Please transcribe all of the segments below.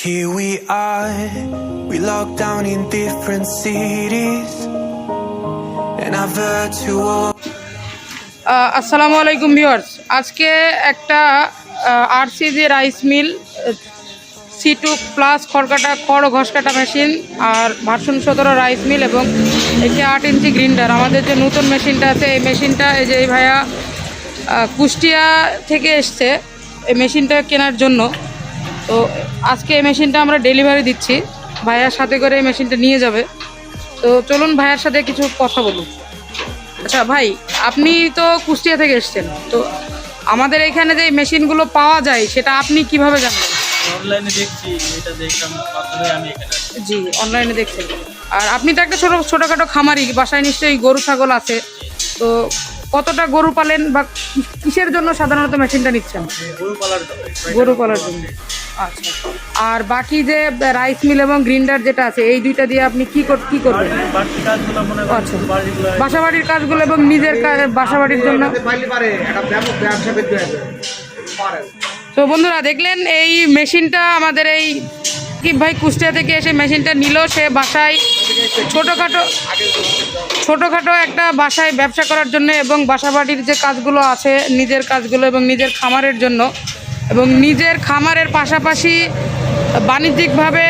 Here we are, we locked down in different cities, and our virtual. আসসালামু আলাইকুম viewers, আজকে একটা RCG rice mill C2 plus খড় ঘষ কাটা মেশিন আর version 17 rice mill এবং একটি 8 ইঞ্চি গ্রিন্ডার, আমাদের যে নতুন মেশিনটা আছে এই মেশিনটা এই যে এই ভাইয়া কুষ্টিয়া থেকে এসছে এই মেশিনটা কেনার জন্য। তো আজকে এই মেশিনটা আমরা ডেলিভারি দিচ্ছি, ভাইয়ার সাথে করে এই মেশিনটা নিয়ে যাবে। তো চলুন ভাইয়ার সাথে কিছু কথা বলুন। আচ্ছা ভাই, আপনি তো কুষ্টিয়া থেকে এসছেন, তো আমাদের এখানে যে মেশিনগুলো পাওয়া যায় সেটা আপনি কিভাবে জানবেন? অনলাইনে দেখছি, এটা দেখলাম মাত্রই আমি এখানে। জি, অনলাইনে দেখছেন। আর আপনি তো একটা ছোটোখাটো খামারি, বাসায় নিশ্চয়ই গরু ছাগল আছে, তো কতটা গরু পালেন বা কিসের জন্য সাধারণত মেশিনটা নিচ্ছেন? গরু পালার জন্য। আচ্ছা, আর বাকি যে রাইস মিল এবং গ্রিন্ডার যেটা আছে এই দুইটা দিয়ে আপনি কি করবেন? আচ্ছা, বাসাবাড়ির কাজগুলো এবং নিজের বাসাবাড়ির জন্য। তো বন্ধুরা দেখলেন, এই মেশিনটা আমাদের এই ভাই কুষ্টিয়া থেকে এসে মেশিনটা নিল। সে বাসায় ছোটোখাটো একটা বাসায় ব্যবসা করার জন্য এবং বাসাবাড়ির যে কাজগুলো আছে নিজের কাজগুলো এবং নিজের খামারের জন্য, এবং নিজের খামারের পাশাপাশি বাণিজ্যিকভাবে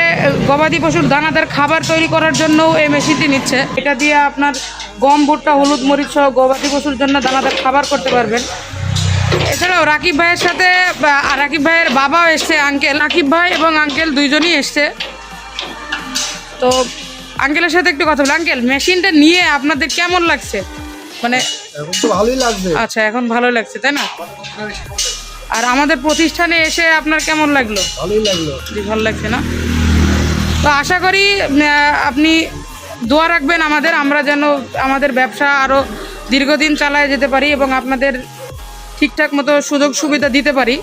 গবাদি পশুর দানাদার খাবার তৈরি করার জন্যও এই মেশিনটি নিচ্ছে। এটা দিয়ে আপনার গম, ভুট্টা, হলুদ, মরিচ সহ গবাদি পশুর জন্য দানাদার খাবার করতে পারবেন। এছাড়াও রাকিব ভাইয়ের সাথে রাকিব ভাইয়ের বাবাও এসছে, আঙ্কেল। রাকিব ভাই এবং আঙ্কেল দুইজনই এসছে। তো আঙ্কেলের সাথে একটু কথা বলি। আঙ্কেল, মেশিনটা নিয়ে আপনাদের কেমন লাগছে? মানে এখন তো ভালোই লাগছে। আচ্ছা, এখন ভালোই লাগছে তাই না? আর আমাদের প্রতিষ্ঠানে এসে আপনার কেমন লাগলো? ভালোই লাগলো। জি, ভালো লাগছে না? তো আশা করি আপনি দোয়া রাখবেন আমরা যেন আমাদের ব্যবসা আরও দীর্ঘদিন চালায় যেতে পারি এবং আপনাদের ঠিকঠাক মতো সুযোগ সুবিধা দিতে পারি।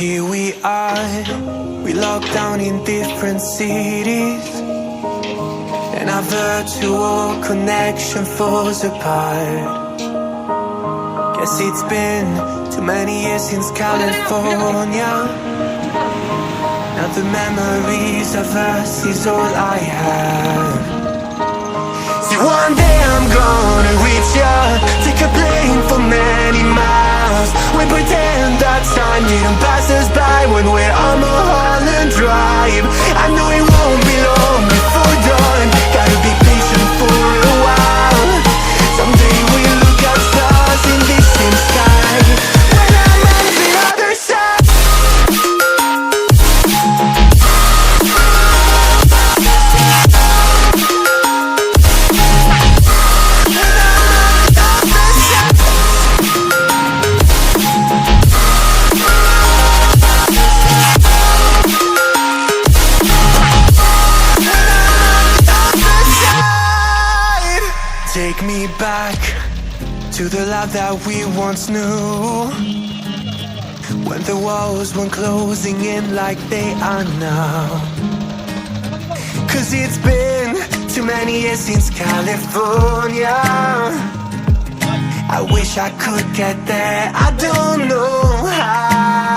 Here we are, we locked down in different cities, and our virtual connection falls apart. Guess it's been too many years since California. Now the memories of us is all I have. See, one day I'm gonna reach ya, take a plane for many miles. We pretend that time didn't pass us by when we're on Mulholland Drive. I know it won't be long before dawn, gotta be patient for a while. Someday we'll look at stars in this same sky, when I'm on the other side. Take me back to the life that we once knew, when the walls weren't closing in like they are now. 'Cause it's been too many years since California. I wish I could get there, I don't know how.